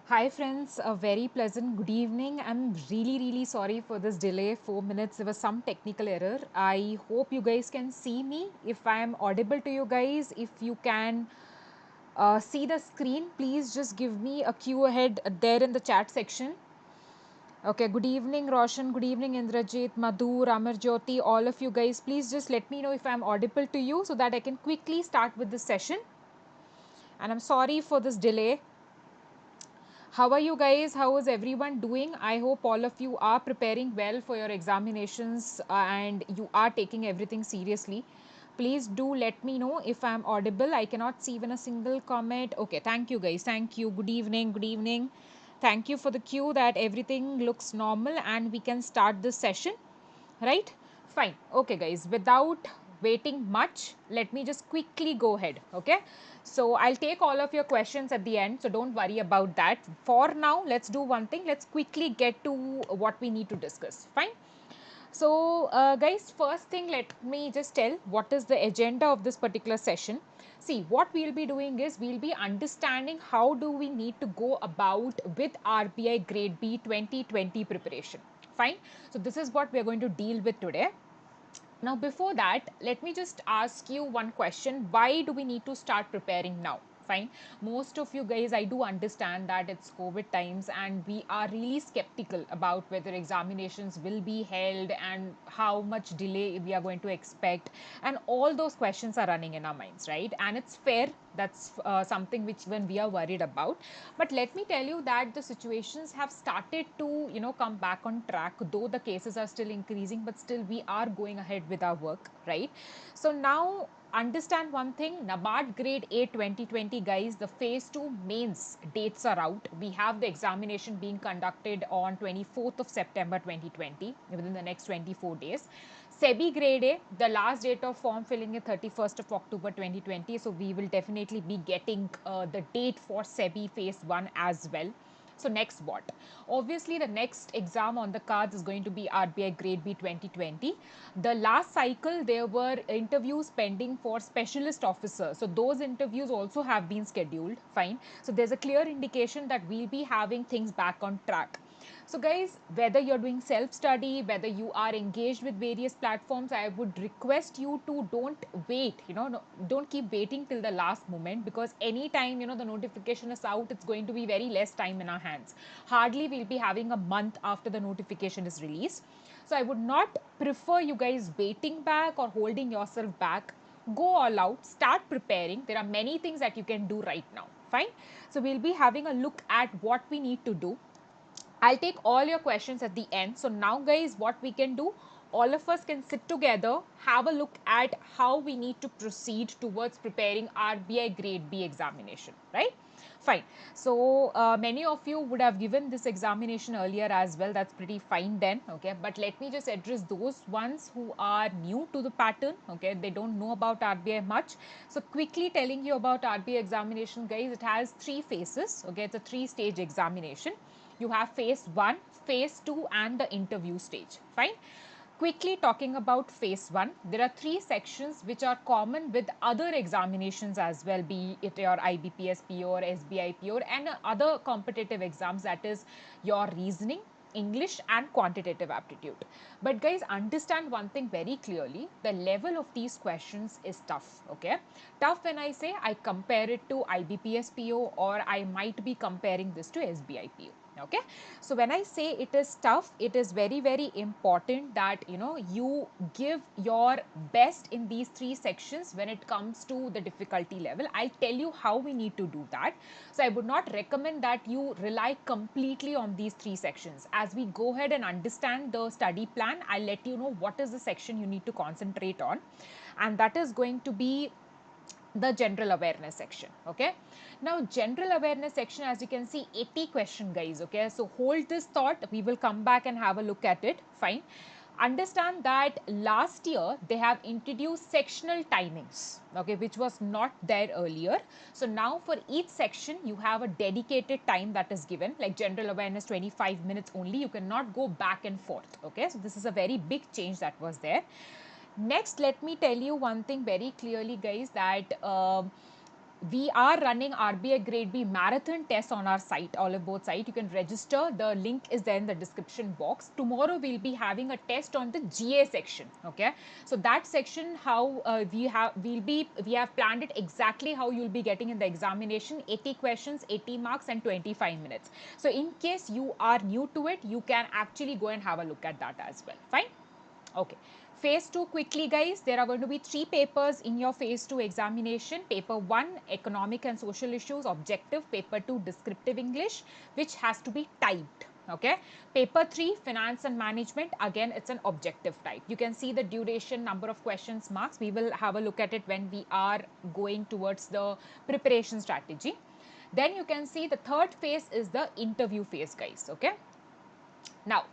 Hi friends, a very pleasant good evening. I'm really sorry for this delay, 4 minutes. There was some technical error. I hope you guys can see me. If I am audible to you guys, if you can see the screen, please just give me a cue ahead there in the chat section. Okay, good evening Roshan, good evening Indrajit, Madhu, Ramarjyoti, all of you guys. Please just let me know if I'm audible to you so that I can quickly start with the session. And I'm sorry for this delay. How are you guys? How is everyone doing? I hope all of you are preparing well for your examinations and you are taking everything seriously. Please do let me know if I am audible. I cannot see even a single comment. Okay, thank you guys. Thank you. Good evening. Good evening. Thank you for the cue that everything looks normal and we can start this session. Right? Fine. Okay, guys. Without waiting much, let me just quickly go ahead. Okay. So I'll take all of your questions at the end. So don't worry about that. For now, let's do one thing. Let's quickly get to what we need to discuss. Fine. So, guys, first thing, let me just tell what is the agenda of this particular session. See, what we'll be doing is we'll be understanding how do we need to go about with RBI Grade B 2020 preparation. Fine. So, this is what we're going to deal with today. Now, before that, let me just ask you one question. Why do we need to start preparing now? Fine. Most of you guys, I do understand that it's COVID times and we are really skeptical about whether examinations will be held and how much delay we are going to expect. And all those questions are running in our minds, right? And it's fair. That's something which when we are worried about. But let me tell you that the situations have started to, come back on track, though the cases are still increasing, but still we are going ahead with our work, right? So now understand one thing, NABARD grade A 2020, guys, the phase 2 mains dates are out. We have the examination being conducted on 24th of September 2020 within the next 24 days. SEBI grade A, the last date of form filling is 31st of October 2020. So we will definitely be getting the date for SEBI phase 1 as well. So next what? Obviously the next exam on the cards is going to be RBI Grade B 2020. The last cycle there were interviews pending for specialist officers. So those interviews also have been scheduled. Fine. So there's a clear indication that we'll be having things back on track. So guys, whether you're doing self-study, whether you are engaged with various platforms, I would request you to don't wait, don't keep waiting till the last moment, because anytime, the notification is out, it's going to be very less time in our hands. Hardly we'll be having a month after the notification is released. So I would not prefer you guys waiting back or holding yourself back. Go all out, start preparing. There are many things that you can do right now. Fine. So we'll be having a look at what we need to do. I'll take all your questions at the end. So now guys, what we can do, all of us can sit together, have a look at how we need to proceed towards preparing RBI Grade B examination, right? Fine. So many of you would have given this examination earlier as well. That's pretty fine then. Okay. But let me just address those ones who are new to the pattern. Okay. They don't know about RBI much. So quickly telling you about RBI examination, guys, it has 3 phases. Okay. It's a 3-stage examination. You have phase 1, phase 2 and the interview stage. Fine. Quickly talking about phase 1, there are 3 sections which are common with other examinations as well, be it your IBPS PO or SBI PO and other competitive exams, that is your reasoning, English and quantitative aptitude. But guys, understand one thing very clearly, the level of these questions is tough. Okay, tough when I say I compare it to IBPS PO, or I might be comparing this to SBI PO. Okay, so when I say it is tough, it is very important that you give your best in these 3 sections when it comes to the difficulty level. I'll tell you how we need to do that. So I would not recommend that you rely completely on these 3 sections. As we go ahead and understand the study plan, I'll let you know what is the section you need to concentrate on, and that is going to be the general awareness section. Okay, now general awareness section, as you can see, 80 question, guys. Okay, so hold this thought, we will come back and have a look at it. Fine. Understand that last year they have introduced sectional timings, okay, which was not there earlier. So now for each section you have a dedicated time that is given, like general awareness 25 minutes only, you cannot go back and forth. Okay, so this is a very big change that was there. Next, let me tell you one thing very clearly, guys, that we are running RBI Grade B marathon tests on our site, Oliveboard site. You can register. The link is there in the description box. Tomorrow we'll be having a test on the GA section. Okay, so that section, how we have planned it exactly how you'll be getting in the examination. 80 questions, 80 marks, and 25 minutes. So in case you are new to it, you can actually go and have a look at that as well. Fine. Okay. Phase 2 quickly guys, there are going to be 3 papers in your phase 2 examination. Paper 1 economic and social issues objective, paper 2 descriptive English which has to be typed. Okay, paper 3 finance and management, again it's an objective type. You can see the duration, number of questions, marks. We will have a look at it when we are going towards the preparation strategy. Then you can see the third phase is the interview phase guys. Okay, now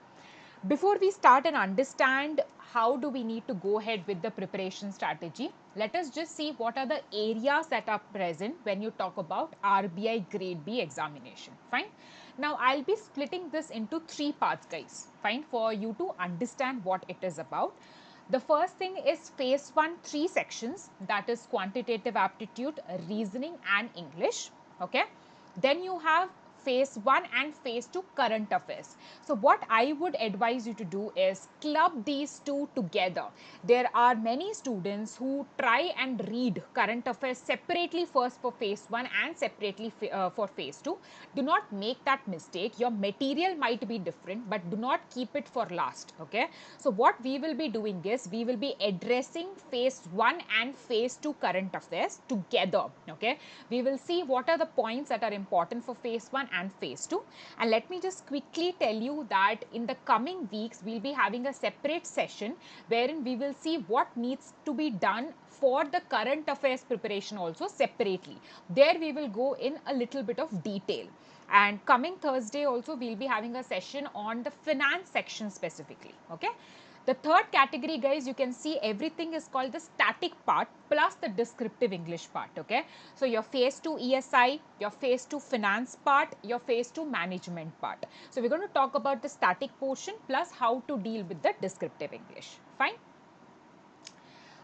before we start and understand how do we need to go ahead with the preparation strategy, let us just see what are the areas that are present when you talk about RBI Grade B examination. Fine. Now, I'll be splitting this into 3 parts guys. Fine, for you to understand what it is about. The first thing is phase 1, 3 sections, that is quantitative aptitude, reasoning and English. Okay. Then you have phase 1 and phase 2 current affairs. So what I would advise you to do is club these two together. There are many students who try and read current affairs separately first for phase 1 and separately for phase 2. Do not make that mistake. Your material might be different, but do not keep it for last. Okay. So what we will be doing is we will be addressing phase 1 and phase 2 current affairs together. Okay. We will see what are the points that are important for phase 1 and phase 2, and let me just quickly tell you that in the coming weeks we'll be having a separate session wherein we will see what needs to be done for the current affairs preparation also separately. There we will go in a little bit of detail, and coming Thursday also we'll be having a session on the finance section specifically. Okay. The third category guys, you can see everything is called the static part plus the descriptive English part. Okay. So your phase 2 ESI, your phase 2 finance part, your phase 2 management part. So we're going to talk about the static portion plus how to deal with the descriptive English. Fine.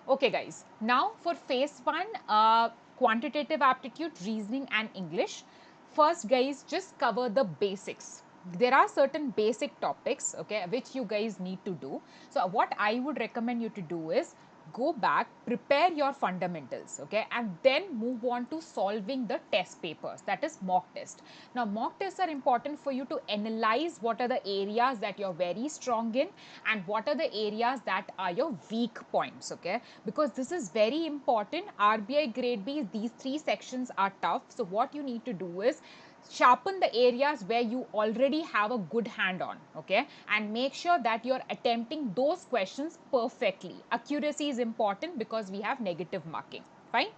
Okay guys, now for phase 1, quantitative aptitude, reasoning and English. First guys, just cover the basics. There are certain basic topics, okay, which you guys need to do. So what I would recommend you to do is go back, prepare your fundamentals, okay, and then move on to solving the test papers, that is mock test. Now mock tests are important for you to analyze what are the areas that you're very strong in and what are the areas that are your weak points, okay, because this is very important. RBI Grade B, these 3 sections are tough. So what you need to do is sharpen the areas where you already have a good hand on, okay, and make sure that you're attempting those questions perfectly. Accuracy is important because we have negative marking. Fine.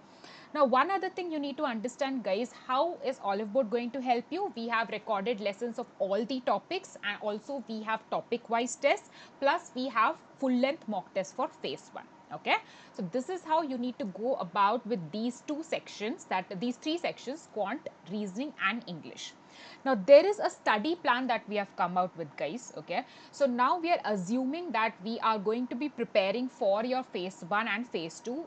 Now, one other thing you need to understand guys, how is Oliveboard going to help you? We have recorded lessons of all the topics, and also we have topic wise tests, plus we have full length mock tests for phase 1. Okay, so this is how you need to go about with these 2 sections, that these 3 sections, quant, reasoning and English. Now there is a study plan that we have come out with guys. Okay, so now we are assuming that we are going to be preparing for your phase 1 and phase 2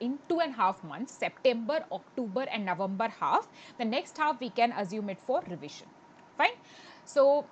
in 2.5 months, September, October and November half. The next half we can assume it for revision. Fine. So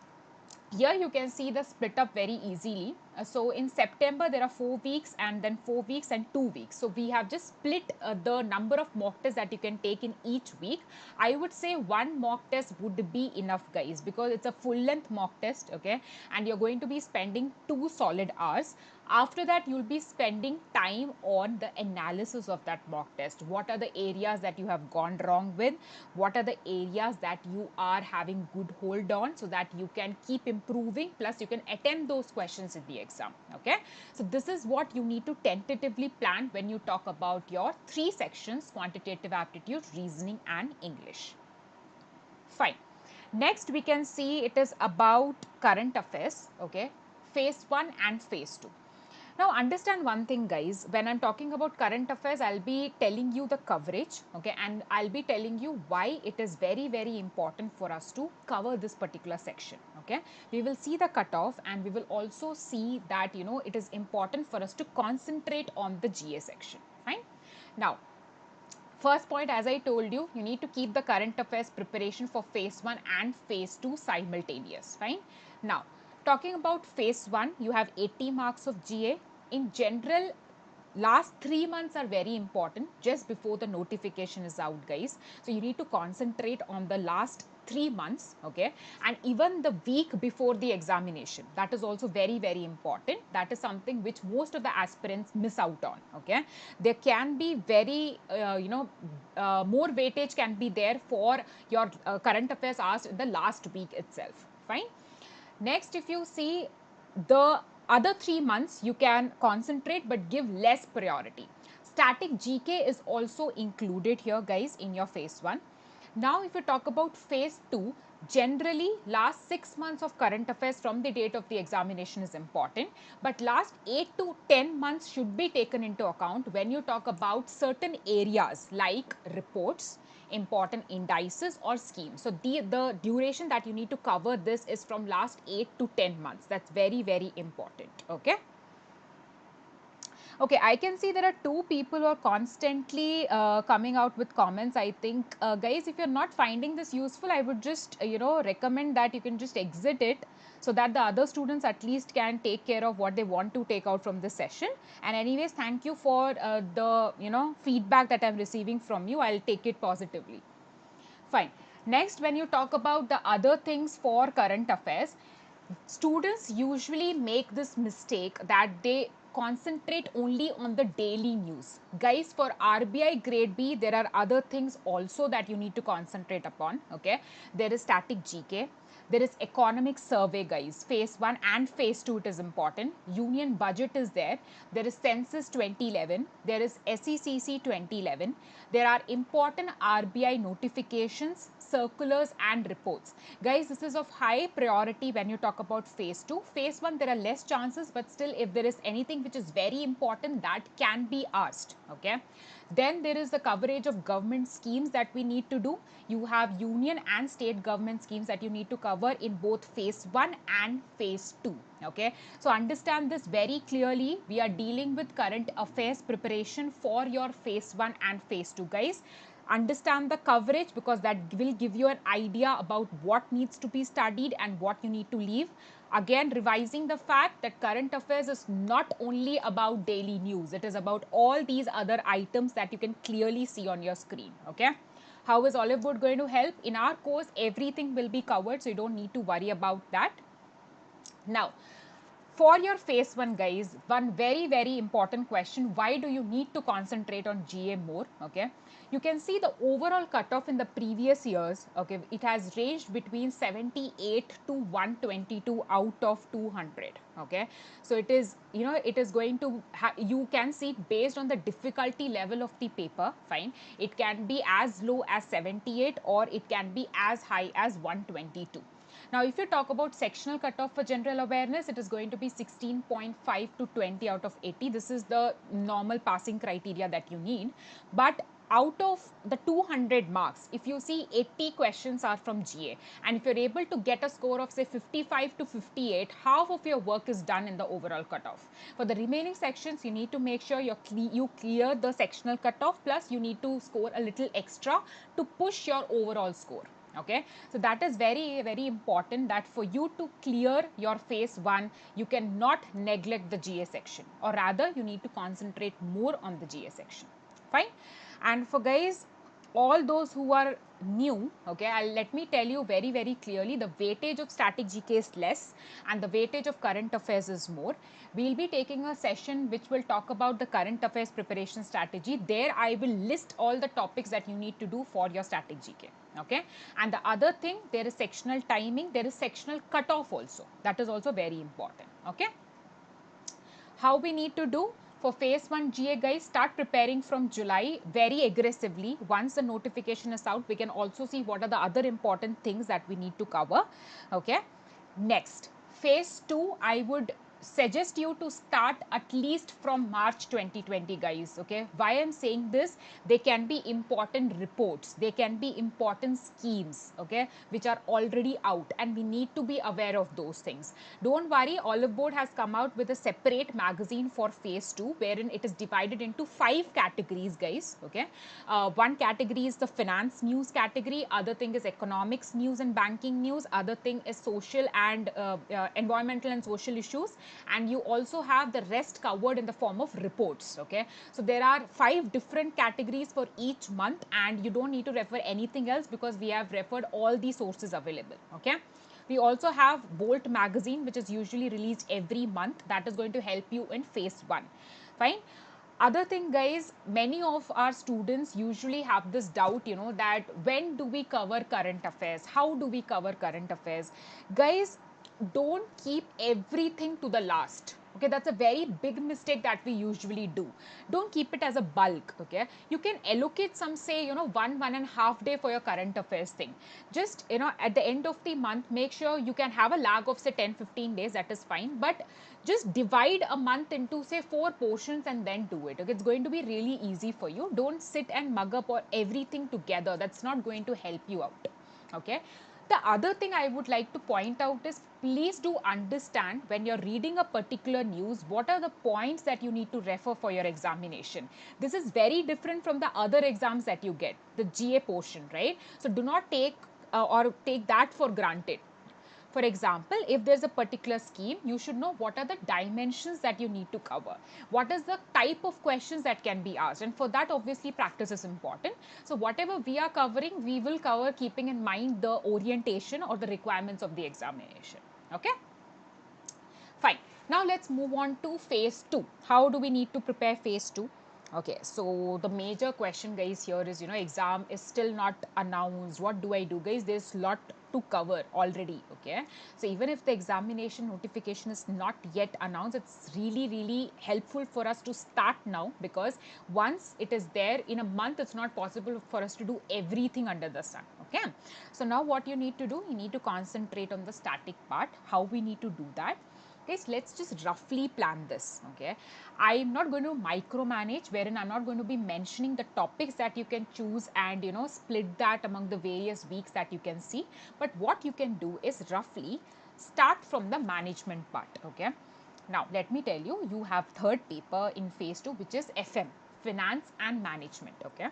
here you can see the split up very easily. So in September there are 4 weeks and then 4 weeks and 2 weeks. So we have just split the number of mock tests that you can take in each week. I would say 1 mock test would be enough guys, because it's a full length mock test, okay, and you're going to be spending 2 solid hours. After that you'll be spending time on the analysis of that mock test. What are the areas that you have gone wrong with? What are the areas that you are having good hold on, so that you can keep improving, plus you can attempt those questions in the exam. Okay, so this is what you need to tentatively plan when you talk about your 3 sections, quantitative aptitude, reasoning and English. Fine. Next we can see it is about current affairs. Okay, phase 1 and phase 2. Now understand one thing guys, when I'm talking about current affairs, I'll be telling you the coverage, okay, and I'll be telling you why it is very, very important for us to cover this particular section, okay. We will see the cutoff and we will also see that, you know, it is important for us to concentrate on the GA section. Fine. Now, First point, as I told you, you need to keep the current affairs preparation for phase 1 and phase 2 simultaneous. Fine. Now, talking about phase 1, you have 80 marks of GA. In general, last 3 months are very important just before the notification is out, guys. So you need to concentrate on the last 3 months, okay, and even the week before the examination, that is also very, very important. That is something which most of the aspirants miss out on, okay. There can be very more weightage can be there for your current affairs asked in the last week itself. Fine. Next, if you see the other 3 months, you can concentrate but give less priority. Static GK is also included here, guys, in your phase 1. Now, if you talk about phase 2, generally last 6 months of current affairs from the date of the examination is important, but last 8 to 10 months should be taken into account when you talk about certain areas like reports, important indices or schemes. So the duration that you need to cover this is from last 8 to 10 months. That's very, very important. Okay. Okay, I can see there are 2 people who are constantly coming out with comments. I think, guys, if you're not finding this useful, I would just, recommend that you can just exit it so that the other students at least can take care of what they want to take out from this session. And anyways, thank you for the, feedback that I'm receiving from you. I'll take it positively. Fine. Next, when you talk about the other things for current affairs, students usually make this mistake that they concentrate only on the daily news. Guys, for RBI grade B, there are other things also that you need to concentrate upon. Okay, there is static GK. There is economic survey, guys. Phase 1 and phase 2, it is important. Union budget is there. There is census 2011. There is SECC 2011. There are important RBI notifications, circulars and reports. Guys, this is of high priority when you talk about phase 2. Phase 1, there are less chances, but still if there is anything which is very important, that can be asked. Okay. Then there is the coverage of government schemes that we need to do. You have union and state government schemes that you need to cover in both phase 1 and phase 2. Okay. So understand this very clearly. We are dealing with current affairs preparation for your phase 1 and phase 2, guys. Understand the coverage because that will give you an idea about what needs to be studied and what you need to leave. Again, revising the fact that current affairs is not only about daily news. It is about all these other items that you can clearly see on your screen. Okay. How is Oliveboard going to help? In our course, everything will be covered, so you don't need to worry about that. Now, for your phase 1, guys, one very, very important question: why do you need to concentrate on GA more? Okay, you can see the overall cutoff in the previous years. Okay, it has ranged between 78 to 122 out of 200. Okay, so it is, it is going to you can see based on the difficulty level of the paper. Fine, it can be as low as 78 or it can be as high as 122. Now, if you talk about sectional cutoff for general awareness, it is going to be 16.5 to 20 out of 80. This is the normal passing criteria that you need. But out of the 200 marks, if you see 80 questions are from GA, and if you're able to get a score of say 55 to 58, half of your work is done in the overall cutoff. For the remaining sections, you need to make sure you clear the sectional cutoff, plus you need to score a little extra to push your overall score. Okay, so that is very, very important, that for you to clear your phase 1, you cannot neglect the GA section, or rather you need to concentrate more on the GA section. Fine. And for guys, all those who are new, okay, let me tell you very, very clearly, the weightage of static GK is less and the weightage of current affairs is more. We'll be taking a session which will talk about the current affairs preparation strategy. There I will list all the topics that you need to do for your static GK. Okay, and the other thing, there is sectional timing, there is sectional cutoff also. That is also very important. Okay, how we need to do? For phase 1 GA, guys, start preparing from July very aggressively. Once the notification is out, we can also see what are the other important things that we need to cover. Okay, next, phase 2, I would suggest you to start at least from March 2020, guys. Okay, why I'm saying this? They can be important reports, they can be important schemes, okay, which are already out, and we need to be aware of those things. Don't worry, Oliveboard has come out with a separate magazine for phase 2, wherein it is divided into 5 categories, guys. Okay, one category is the finance news category, other thing is economics news and banking news, other thing is social and environmental and social issues, and you also have the rest covered in the form of reports. Okay, so there are 5 different categories for each month, and you don't need to refer anything else because we have referred all the sources available. Okay, we also have Bolt magazine, which is usually released every month, that is going to help you in phase 1. Fine. Other thing, guys, many of our students usually have this doubt, that when do we cover current affairs, how do we cover current affairs? Guys, don't keep everything to the last. Okay, that's a very big mistake that we usually do. Don't keep it as a bulk. Okay, you can allocate some, say, 1.5 day for your current affairs thing. Just, at the end of the month, make sure you can have a lag of, say, 10-15 days. That is fine, but just divide a month into, say, 4 portions and then do it. Okay, it's going to be really easy for you. Don't sit and mug up or everything together. That's not going to help you out. Okay, the other thing I would like to point out is, please do understand when you're reading a particular news, what are the points that you need to refer for your examination. This is very different from the other exams that you get, the GA portion, right? So do not take or take that for granted. For example, if there's a particular scheme, you should know what are the dimensions that you need to cover. What is the type of questions that can be asked? And for that, obviously, practice is important. So whatever we are covering, we will cover keeping in mind the orientation or the requirements of the examination. Okay? Fine. Now let's move on to phase 2. How do we need to prepare phase 2? Okay, so the major question, guys, here is, exam is still not announced. What do I do, guys? There's a lot to cover already. Okay, so even if the examination notification is not yet announced, it's really, really helpful for us to start now, because once it is there in a month, it's not possible for us to do everything under the sun. Okay, so now what you need to do, you need to concentrate on the static part. How we need to do that? Guys, let's just roughly plan this. Okay, I'm not going to micromanage, wherein I'm not going to be mentioning the topics that you can choose and split that among the various weeks that you can see. But what you can do is roughly start from the management part. Okay, now let me tell you, you have third paper in phase 2, which is FM, finance and management. Okay,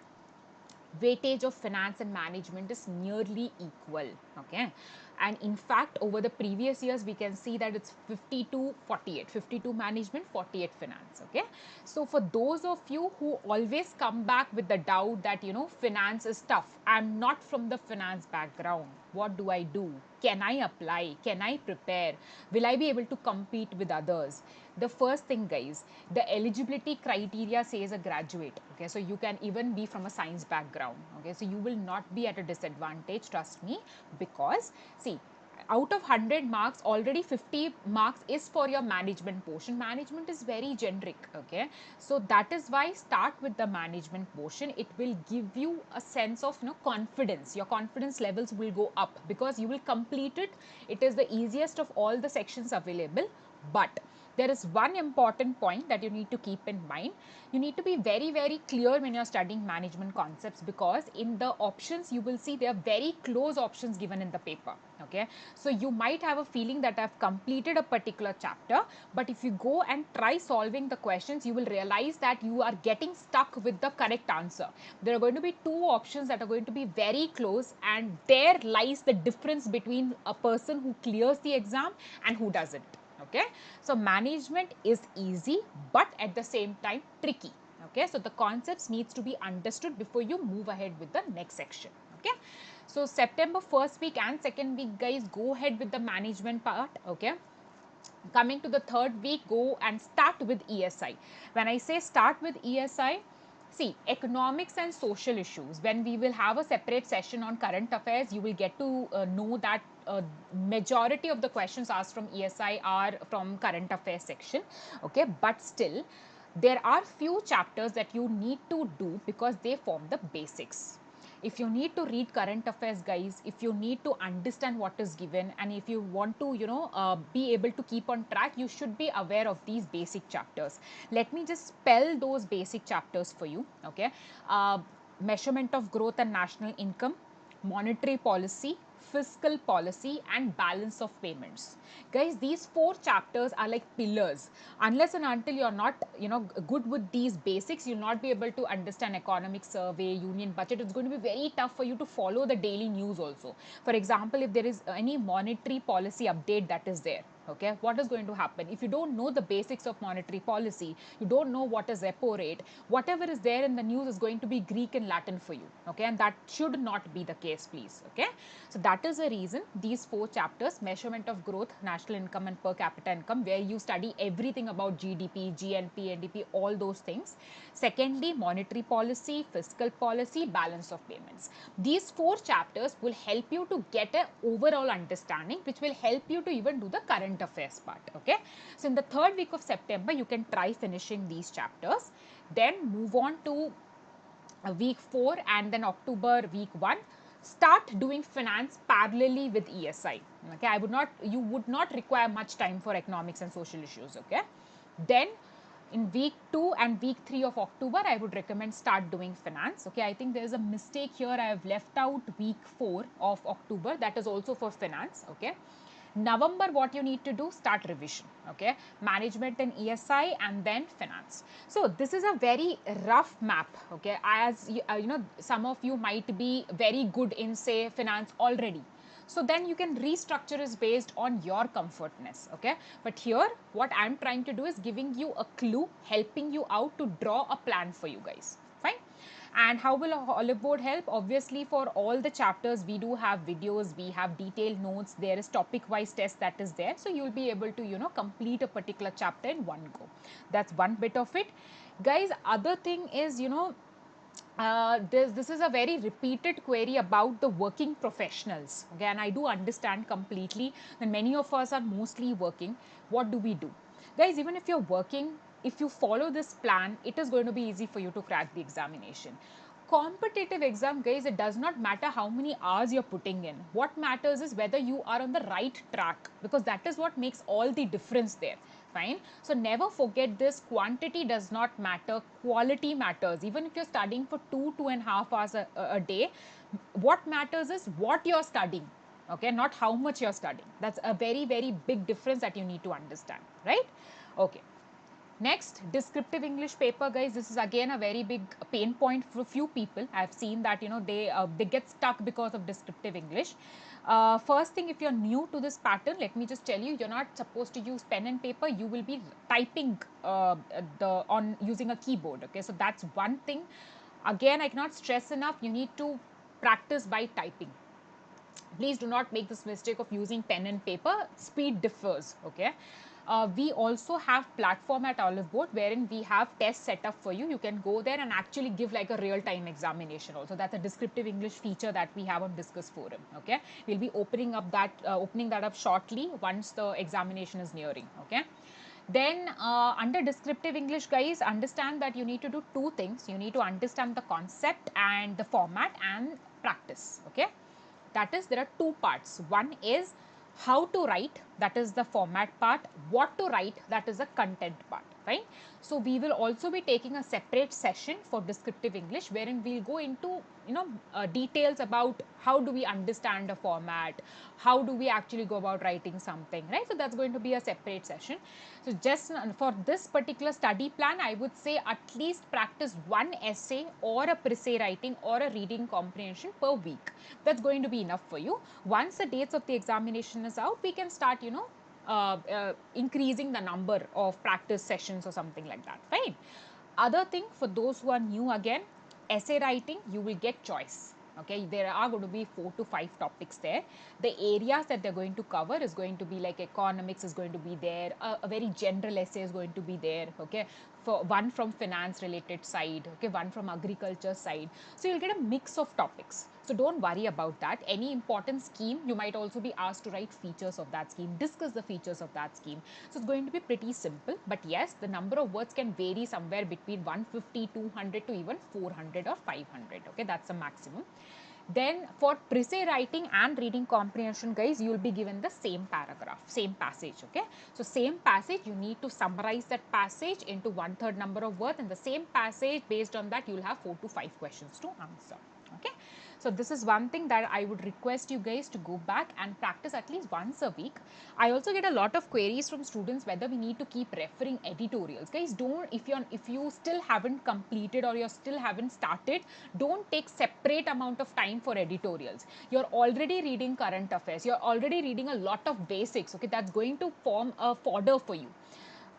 weightage of finance and management is nearly equal. Okay, and in fact, over the previous years, we can see that it's 52-48, 52 management, 48 finance. Okay, so for those of you who always come back with the doubt that finance is tough, I'm not from the finance background, what do I do? Can I apply? Can I prepare? Will I be able to compete with others? The first thing, guys, the eligibility criteria says a graduate. Okay, so you can even be from a science background. Okay, so you will not be at a disadvantage, trust me, because see, out of 100 marks, already 50 marks is for your management portion. Management is very generic. Okay, so that is why start with the management portion. It will give you a sense of confidence. Your confidence levels will go up because you will complete it. It is the easiest of all the sections available. But there is one important point that you need to keep in mind. You need to be very, very clear when you're studying management concepts, because in the options you will see there are very close options given in the paper. Okay, so you might have a feeling that I've completed a particular chapter, but if you go and try solving the questions, you will realize that you are getting stuck with the correct answer. There are going to be 2 options that are going to be very close, and there lies the difference between a person who clears the exam and who doesn't. Okay, so management is easy, but at the same time tricky. Okay, so the concepts needs to be understood before you move ahead with the next section. Okay, so September first week and second week, guys, go ahead with the management part. Okay, coming to the third week, go and start with ESI. When I say start with ESI, see, economics and social issues, when we will have a separate session on current affairs, you will get to know that majority of the questions asked from ESI are from current affairs section. Okay, but still there are few chapters that you need to do because they form the basics. If you need to read current affairs, guys, if you need to understand what is given, and if you want to, be able to keep on track, you should be aware of these basic chapters. Let me just spell those basic chapters for you. Okay. Measurement of growth and national income, monetary policy, fiscal policy, and balance of payments. Guys, these 4 chapters are like pillars. Unless and until you're not, good with these basics, you'll not be able to understand economic survey, union budget. It's going to be very tough for you to follow the daily news also. For example, if there is any monetary policy update that is there, okay, what is going to happen if you don't know the basics of monetary policy, you don't know what is repo rate, whatever is there in the news is going to be Greek and Latin for you, okay, and that should not be the case, please. Okay, so that is the reason these 4 chapters: measurement of growth, national income, and per capita income, where you study everything about GDP, GNP, NDP, all those things. Secondly, monetary policy, fiscal policy, balance of payments. These 4 chapters will help you to get an overall understanding, which will help you to even do the current affairs part. Okay, so in the 3rd week of September, you can try finishing these chapters, then move on to week 4, and then October week 1, start doing finance parallelly with ESI. Okay, you would not require much time for economics and social issues. Okay, then in week 2 and week 3 of October, I would recommend start doing finance. Okay, I think there is a mistake here. I have left out week 4 of October. That is also for finance. Okay, November, what you need to do, start revision. Okay, management and ESI, and then finance. So this is a very rough map. Okay, as some of you might be very good in, say, finance already. So then you can restructure is based on your comfortness. Okay, but here what I'm trying to do is giving you a clue, helping you out to draw a plan for you guys. Fine. And how will Oliveboard help? Obviously, for all the chapters, we do have videos, we have detailed notes, there is topic wise test that is there. So you'll be able to, complete a particular chapter in one go. That's one bit of it. Guys, other thing is, this is a very repeated query about the working professionals. Okay, and I do understand completely that many of us are mostly working. What do we do? Guys, even if you're working, if you follow this plan, it is going to be easy for you to crack the examination. Competitive exam, guys, it does not matter how many hours you're putting in. What matters is whether you are on the right track, because that is what makes all the difference there. Fine. So never forget this: quantity does not matter, quality matters. Even if you're studying for 2.5 hours a day, what matters is what you're studying. Okay, not how much you're studying. That's a very, very big difference that you need to understand, right? Okay. Next, descriptive English paper, guys. This is again a very big pain point for few people. I've seen that they get stuck because of descriptive English. First thing, if you're new to this pattern, let me just tell you, you're not supposed to use pen and paper. You will be typing on using a keyboard. Okay, so that's one thing. Again, I cannot stress enough. You need to practice by typing. Please do not make this mistake of using pen and paper. Speed differs. Okay. We also have platform at Oliveboard wherein we have tests set up for you. You can go there and actually give like a real-time examination also. That's a descriptive English feature that we have on Discuss Forum. Okay, we'll be opening that up shortly once the examination is nearing. Okay. Then under descriptive English, guys, understand that you need to do 2 things. You need to understand the concept and the format and practice. Okay, that is, there are 2 parts. One is how to write, that is the format part. What to write, that is the content part. Right? So we will also be taking a separate session for descriptive English wherein we'll go into details about how do we understand a format, how do we actually go about writing something, right? So that's going to be a separate session. So just for this particular study plan, I would say at least practice 1 essay or a pre-essay writing or a reading comprehension per week. That's going to be enough for you. Once the dates of the examination is out, we can start increasing the number of practice sessions or something like that. Fine. Other thing, for those who are new, again, essay writing, you will get choice. Okay, there are going to be 4 to 5 topics there. The areas that they're going to cover is going to be like economics is going to be there, a very general essay is going to be there. Okay, for one from finance related side, okay, one from agriculture side. So you'll get a mix of topics. So don't worry about that. Any important scheme, you might also be asked to write features of that scheme, discuss the features of that scheme. So it's going to be pretty simple. But yes, the number of words can vary somewhere between 150, 200 to even 400 or 500. Okay, that's the maximum. Then for pre-say writing and reading comprehension, guys, you will be given the same paragraph, same passage, okay. So same passage, you need to summarize that passage into 1/3 number of words, and the same passage, based on that, you will have 4 to 5 questions to answer, okay. So this is one thing that I would request you guys to go back and practice at least once a week. I also get a lot of queries from students whether we need to keep referring editorials. Guys, don't, if you still haven't completed or you still haven't started, don't take separate amount of time for editorials. You're already reading current affairs, you're already reading a lot of basics, okay, that's going to form a fodder for you.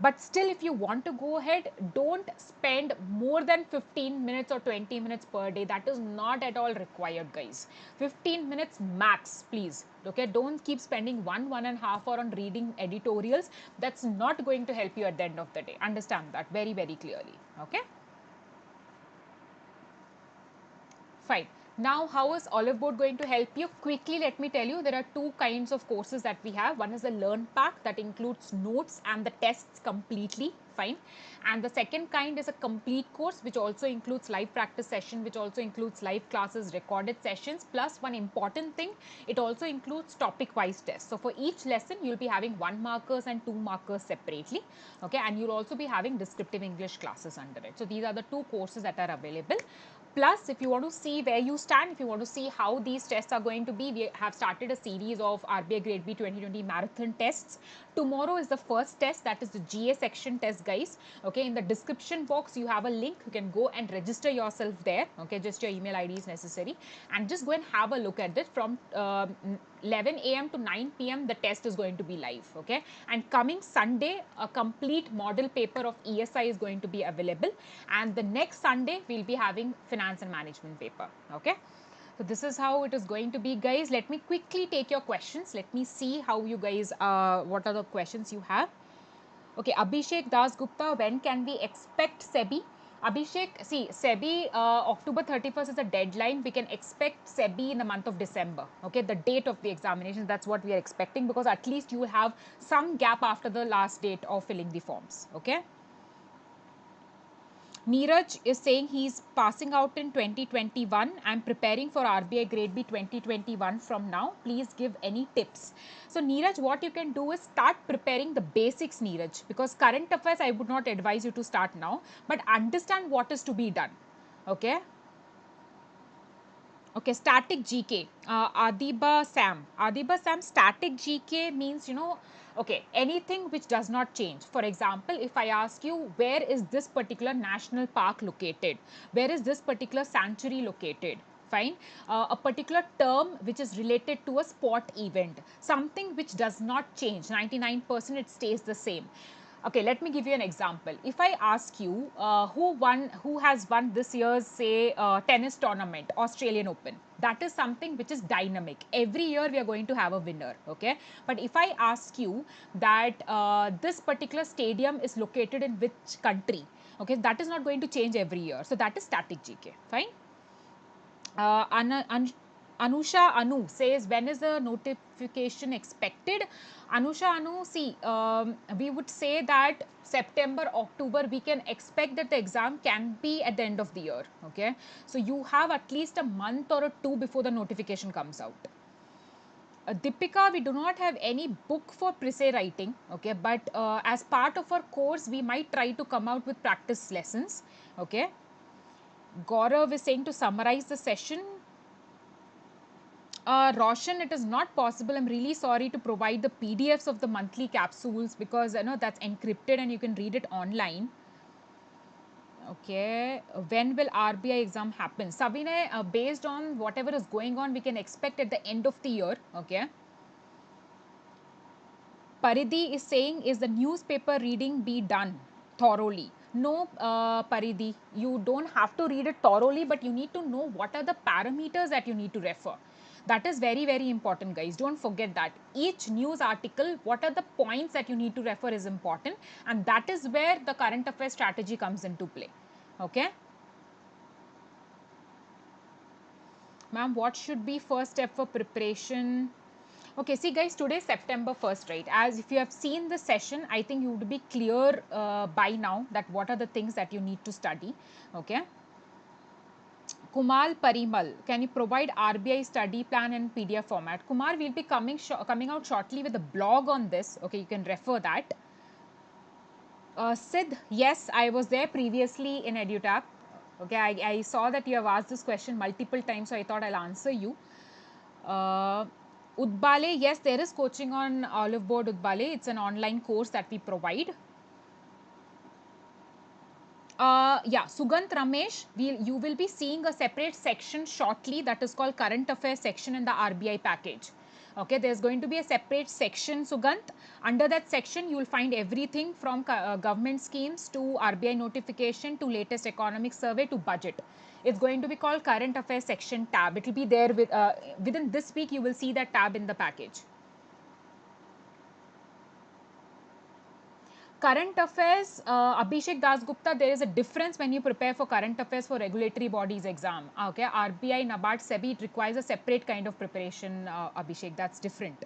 But still, if you want to go ahead, don't spend more than 15 minutes or 20 minutes per day. That is not at all required, guys. 15 minutes max, please. Okay, don't keep spending 1.5 hours on reading editorials. That's not going to help you at the end of the day. Understand that very, very clearly. Okay. Fine. Now, how is Oliveboard going to help you? Quickly, let me tell you, there are two kinds of courses that we have. One is the Learn Pack that includes notes and the tests completely. Fine. And the second kind is a complete course, which also includes live practice session, which also includes live classes, recorded sessions, plus one important thing, it also includes topic wise tests. So for each lesson, you'll be having 1 markers and 2 markers separately. Okay. And you'll also be having descriptive English classes under it. So these are the two courses that are available. Plus, if you want to see where you stand, if you want to see how these tests are going to be, we have started a series of RBI Grade B 2020 marathon tests. Tomorrow is the first test, that is the GA section test, guys. Okay, in the description box, you have a link. You can go and register yourself there. Okay, just your email ID is necessary. And just go and have a look at it from 11 a.m. to 9 p.m. the test is going to be live, okay. And coming Sunday, a complete model paper of ESI is going to be available, and the next Sunday we'll be having finance and management paper, okay. So this is how it is going to be, guys. Let me quickly take your questions. Let me see how you guys, what are the questions you have. Okay, Abhishek Das Gupta, when can we expect SEBI? Abhishek, see, SEBI, October 31st is the deadline. We can expect SEBI in the month of December. Okay, the date of the examination, that's what we are expecting, because at least you will have some gap after the last date of filling the forms. Okay. Neeraj is saying he's passing out in 2021. I'm preparing for RBI Grade B 2021 from now. Please give any tips. So Neeraj, what you can do is start preparing the basics, Neeraj, because current affairs I would not advise you to start now, but understand what is to be done. Okay. Okay, static GK. Adiba Sam. Adiba Sam, static GK means, okay, anything which does not change. For example, if I ask you, where is this particular national park located? Where is this particular sanctuary located? Fine. A particular term which is related to a sport event. Something which does not change. 99% it stays the same. Okay, let me give you an example. If I ask you who has won this year's, say, tennis tournament, Australian Open, that is something which is dynamic. Every year we are going to have a winner, okay? But if I ask you that this particular stadium is located in which country, okay, that is not going to change every year. So that is static GK, fine? Anusha Anu says, when is the notification expected? Anusha Anu, see, we would say that September, October, we can expect that the exam can be at the end of the year. Okay. So you have at least a month or two before the notification comes out. Deepika, we do not have any book for pre-say writing, okay, but as part of our course, we might try to come out with practice lessons, okay. Gaurav is saying to summarize the session. Roshan, it is not possible. I'm really sorry to provide the PDFs of the monthly capsules, because that's encrypted and you can read it online. Okay, when will RBI exam happen? Savine, based on whatever is going on, we can expect at the end of the year. Okay. Paridhi is saying, is the newspaper reading be done thoroughly? No, Paridhi, you don't have to read it thoroughly, but you need to know what are the parameters that you need to refer. That is very, very important, guys. Don't forget that. Each news article, what are the points that you need to refer is important, and that is where the current affairs strategy comes into play. Okay. Ma'am, what should be first step for preparation? Okay, see guys, today is September 1st, right? As if you have seen the session, I think you would be clear by now that what are the things that you need to study. Okay. Kumal Parimal, can you provide RBI study plan in PDF format? Kumar, we'll be coming out shortly with a blog on this. Okay, you can refer that. Sid, yes, I was there previously in EduTap. Okay, I saw that you have asked this question multiple times, so I thought I'll answer you. Udbale, yes, there is coaching on Oliveboard Udbale. It's an online course that we provide. Yeah, Sugant Ramesh, you will be seeing a separate section shortly that is called Current Affairs section in the RBI package. Okay, there's going to be a separate section, Sugant. Under that section, you will find everything from government schemes to RBI notification to latest economic survey to budget. It's going to be called Current Affairs section tab. It will be there within this week. You will see that tab in the package. Current affairs, Abhishek Dasgupta, there is a difference when you prepare for current affairs for regulatory bodies exam. Okay, RBI, NABARD, SEBI, it requires a separate kind of preparation, Abhishek, that's different.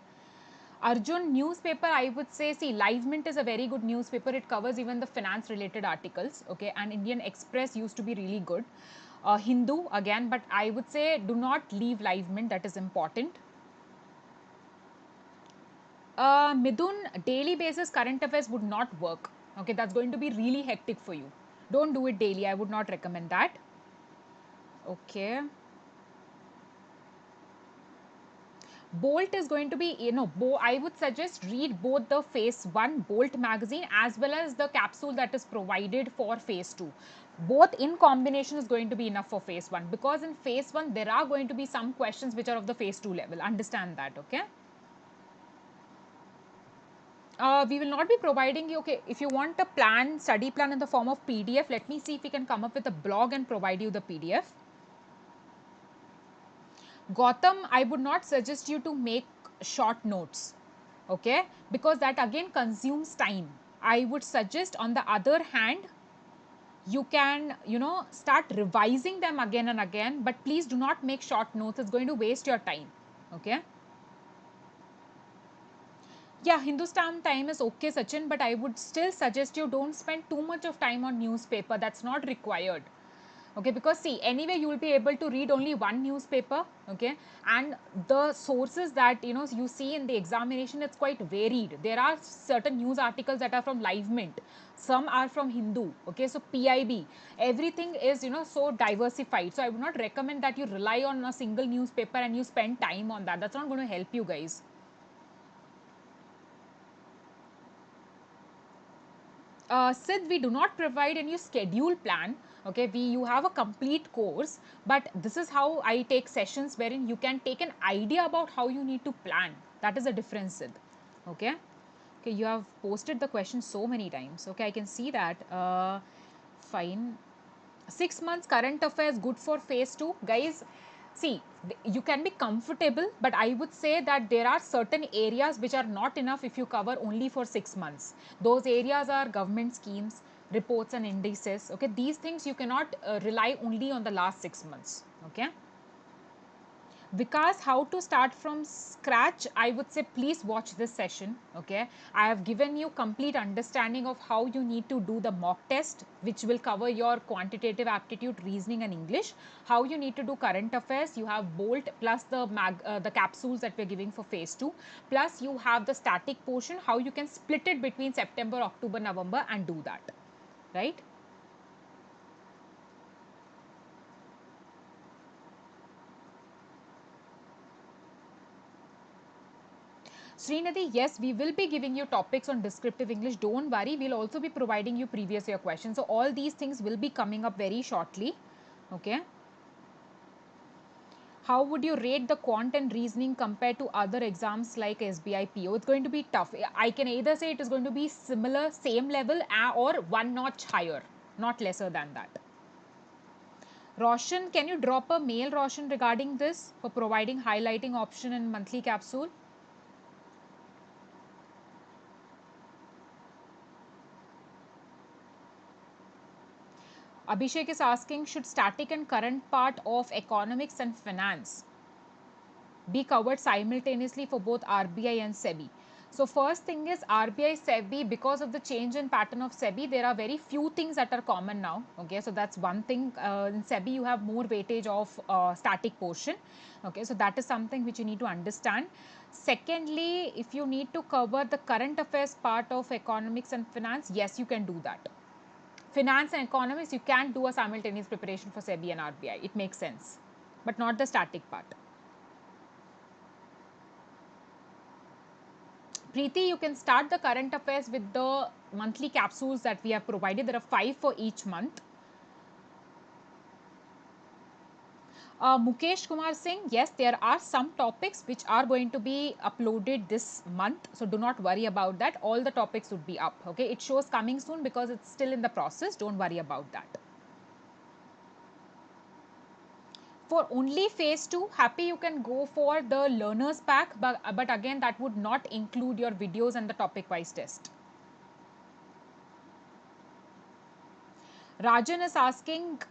Arjun, newspaper, I would say, see, Live Mint is a very good newspaper. It covers even the finance related articles. Okay, and Indian Express used to be really good. Hindu, again, but I would say do not leave Live Mint, that is important. Midun, daily basis current affairs would not work. Okay, that's going to be really hectic for you. Don't do it daily. I would not recommend that. Okay. Bolt is going to be, I would suggest read both the phase 1 Bolt magazine as well as the capsule that is provided for phase 2. Both in combination is going to be enough for phase 1, because in phase 1 there are going to be some questions which are of the phase 2 level. Understand that, okay? We will not be providing you, okay, if you want a plan, study plan in the form of PDF, let me see if we can come up with a blog and provide you the PDF. Gautam, I would not suggest you to make short notes, okay, because that again consumes time. I would suggest, on the other hand, you can, start revising them again and again, but please do not make short notes. It's going to waste your time, okay. Yeah, Hindustan time is okay, Sachin, but I would still suggest you don't spend too much of time on newspaper. That's not required. Okay, because see, anyway, you will be able to read only one newspaper, okay, and the sources that you see in the examination, it's quite varied. There are certain news articles that are from Live Mint, some are from Hindu, okay, so PIB, everything is so diversified. So I would not recommend that you rely on a single newspaper and you spend time on that. That's not going to help you guys. Sid, we do not provide any schedule plan. Okay, you have a complete course, but this is how I take sessions wherein you can take an idea about how you need to plan. That is a difference, Sid. Okay. Okay, you have posted the question so many times. Okay, I can see that. Fine. 6 months current affairs good for phase 2, guys. See, you can be comfortable, but I would say that there are certain areas which are not enough if you cover only for 6 months. Those areas are government schemes, reports and indices. Okay, these things you cannot rely only on the last 6 months. Okay. Because how to start from scratch, I would say please watch this session. Okay, I have given you complete understanding of how you need to do the mock test, which will cover your quantitative aptitude, reasoning and English. How you need to do current affairs, you have Bolt plus the capsules that we're giving for phase 2, plus you have the static portion, how you can split it between September, October, November and do that, right? Srinidhi, yes, we will be giving you topics on descriptive English. Don't worry, we'll also be providing you previous year questions. So all these things will be coming up very shortly. Okay. How would you rate the quant and reasoning compared to other exams like SBI PO? It's going to be tough. I can either say it is going to be similar, same level, or one notch higher, not lesser than that. Roshan, can you drop a mail, Roshan, regarding this for providing highlighting option in monthly capsule? Abhishek is asking, should static and current part of economics and finance be covered simultaneously for both RBI and SEBI? So first thing is RBI, SEBI, because of the change in pattern of SEBI, there are very few things that are common now. Okay, so that's one thing. In SEBI, you have more weightage of static portion. Okay, so that is something which you need to understand. Secondly, if you need to cover the current affairs part of economics and finance, yes, you can do that. Finance and economics, you can't do a simultaneous preparation for SEBI and RBI. It makes sense, but not the static part. Preeti, you can start the current affairs with the monthly capsules that we have provided. There are 5 for each month. Mukesh Kumar Singh, yes, there are some topics which are going to be uploaded this month. So do not worry about that. All the topics would be up. Okay, it shows coming soon because it's still in the process. Don't worry about that. For only phase 2, happy you can go for the learners pack, but again that would not include your videos and the topic wise test. Rajan is asking,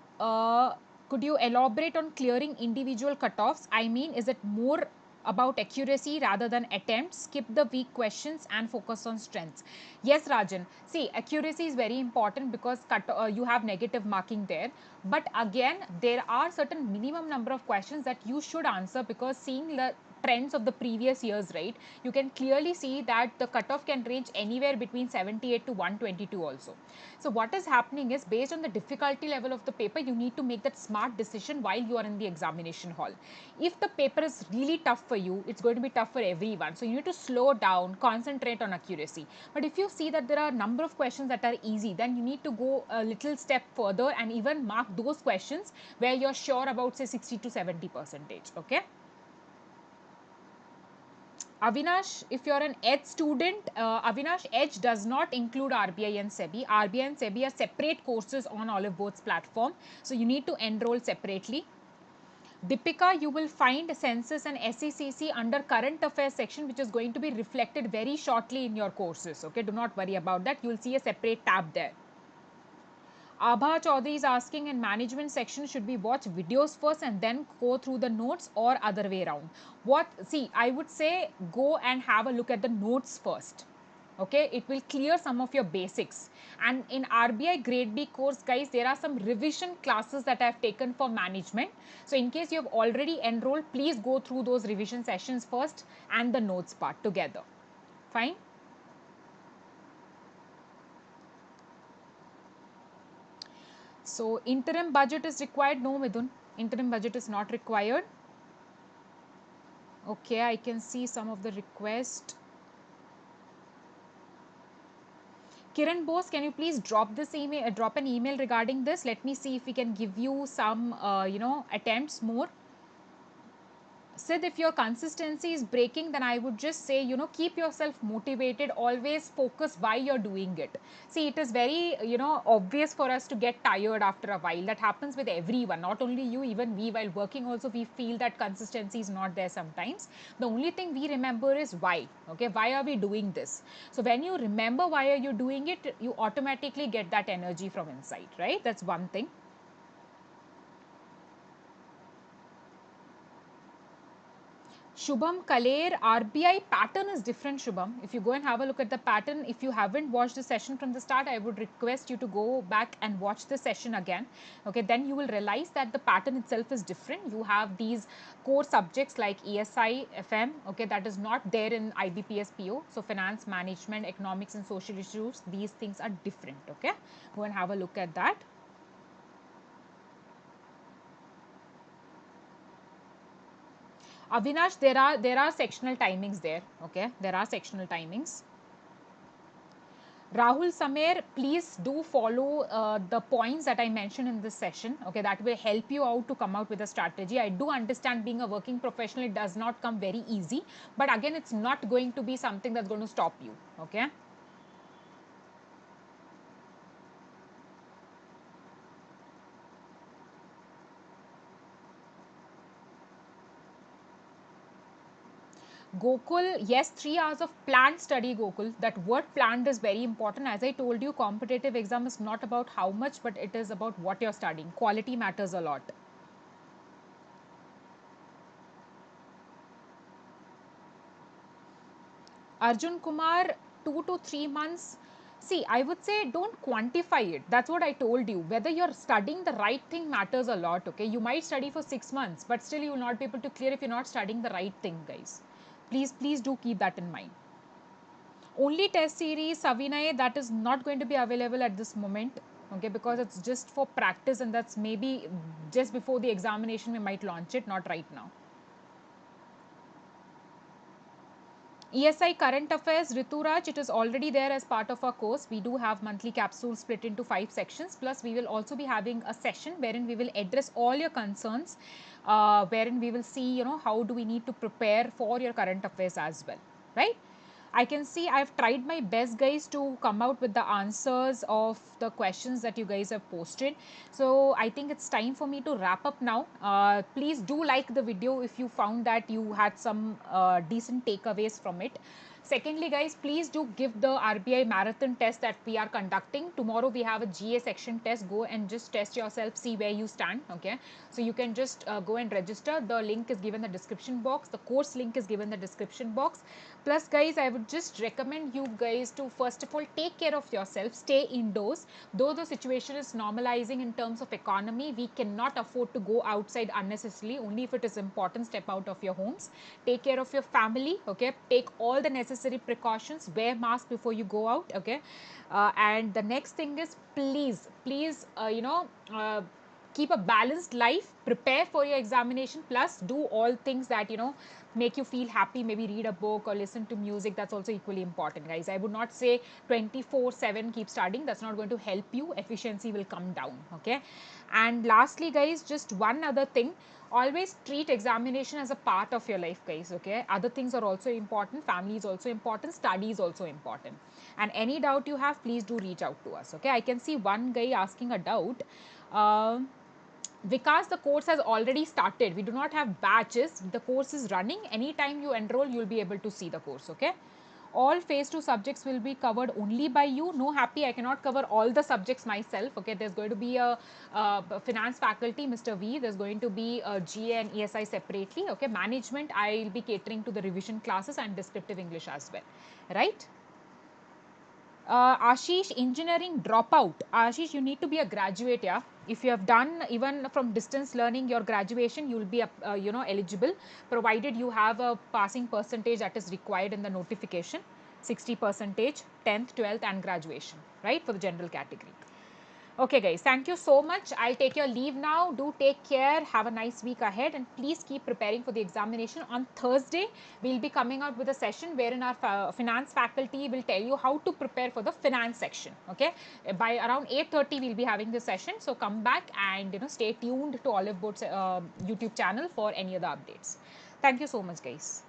could you elaborate on clearing individual cutoffs? I mean, is it more about accuracy rather than attempts? Skip the weak questions and focus on strengths. Yes, Rajan. See, accuracy is very important because you have negative marking there. But again, there are certain minimum number of questions that you should answer, because seeing the trends of the previous years, right, you can clearly see that the cutoff can range anywhere between 78 to 122 also. So what is happening is, based on the difficulty level of the paper, you need to make that smart decision while you are in the examination hall. If the paper is really tough for you, it's going to be tough for everyone. So you need to slow down, concentrate on accuracy. But if you see that there are a number of questions that are easy, then you need to go a little step further and even mark those questions where you're sure about, say, 60 to 70%. Okay. Avinash, if you're an EDGE student, Avinash, EDGE does not include RBI and SEBI. RBI and SEBI are separate courses on Oliveboard's platform. So you need to enroll separately. Deepika, you will find census and SECC under current affairs section, which is going to be reflected very shortly in your courses. Okay, do not worry about that. You will see a separate tab there. Abha Chaudhary is asking, in management section, should we watch videos first and then go through the notes, or other way around? See, I would say go and have a look at the notes first. Okay, it will clear some of your basics. And in RBI grade B course, guys, there are some revision classes that I have taken for management. So in case you have already enrolled, please go through those revision sessions first and the notes part together. Fine. So interim budget is required? No, Midun, interim budget is not required. Okay, I can see some of the request. Kiran Bose, can you please drop this email, drop an email regarding this? Let me see if we can give you some, attempts more. Sid, if your consistency is breaking, then I would just say, keep yourself motivated, always focus why you're doing it. See, it is very, obvious for us to get tired after a while. That happens with everyone, not only you, even we, while working also, we feel that consistency is not there sometimes. The only thing we remember is why. Okay, why are we doing this? So when you remember why are you doing it, you automatically get that energy from inside, right? That's one thing. Shubham Kaler, RBI pattern is different, Shubham. If you go and have a look at the pattern, if you haven't watched the session from the start, I would request you to go back and watch the session again. Okay, then you will realize that the pattern itself is different. You have these core subjects like ESI, FM, okay, that is not there in IBPS PO. So finance, management, economics and social issues, these things are different, okay. Go and have a look at that. Avinash, there are sectional timings there. Okay, there are sectional timings. Rahul Samer, please do follow the points that I mentioned in this session. Okay, that will help you out to come out with a strategy. I do understand being a working professional, it does not come very easy, but again, it's not going to be something that's going to stop you. Okay. Gokul, yes, 3 hours of planned study, Gokul. That word planned is very important. As I told you, competitive exam is not about how much, but it is about what you're studying. Quality matters a lot. Arjun Kumar, 2 to 3 months. See, I would say don't quantify it. That's what I told you. Whether you're studying the right thing matters a lot, okay? You might study for 6 months, but still you will not be able to clear if you're not studying the right thing, guys. Please do keep that in mind. Only test series, Savinay, that is not going to be available at this moment, okay? Because it's just for practice, and that's maybe just before the examination we might launch it, not right now. ESI Current Affairs, Rituraj, it is already there as part of our course. We do have monthly capsules split into 5 sections. Plus, we will also be having a session wherein we will address all your concerns, wherein we will see, how do we need to prepare for your current affairs as well, right? I can see I've tried my best, guys, to come out with the answers of the questions that you guys have posted. So I think it's time for me to wrap up now. Please do like the video if you found that you had some decent takeaways from it. Secondly, guys, please do give the RBI marathon test that we are conducting. Tomorrow we have a GA section test. Go and just test yourself, see where you stand. Okay, so you can just go and register. The link is given in the description box. The course link is given in the description box. Plus, guys, I would just recommend you guys to first of all take care of yourself, stay indoors. Though the situation is normalizing in terms of economy, we cannot afford to go outside unnecessarily. Only if it is important, step out of your homes. Take care of your family, okay? Take all the necessary precautions. Wear mask before you go out, okay? And the next thing is, please, keep a balanced life, prepare for your examination, plus do all things that make you feel happy. Maybe read a book or listen to music. That's also equally important, guys. I would not say 24/7 keep studying. That's not going to help you. Efficiency will come down, okay? And lastly, guys, just one other thing, always treat examination as a part of your life, guys, okay? Other things are also important. Family is also important. Study is also important. And any doubt you have, please do reach out to us, okay? I can see one guy asking a doubt. Because the course has already started, we do not have batches. The course is running. Anytime you enroll, you'll be able to see the course, okay? All phase 2 subjects will be covered only by you. No, happy, I cannot cover all the subjects myself, okay? There's going to be a finance faculty, Mr. V. There's going to be a GA and ESI separately, okay? Management, I'll be catering to the revision classes and descriptive English as well, right? Ashish, engineering dropout. Ashish, you need to be a graduate, yeah. If you have done even from distance learning your graduation, you will be eligible, provided you have a passing percentage that is required in the notification, 60 percentage, 10th, 12th and graduation, right, for the general category. Okay, guys, thank you so much. I'll take your leave now. Do take care. Have a nice week ahead, and please keep preparing for the examination. On Thursday, we'll be coming out with a session wherein our finance faculty will tell you how to prepare for the finance section. Okay, by around 8:30, we'll be having this session. So come back and stay tuned to Oliveboard's YouTube channel for any other updates. Thank you so much, guys.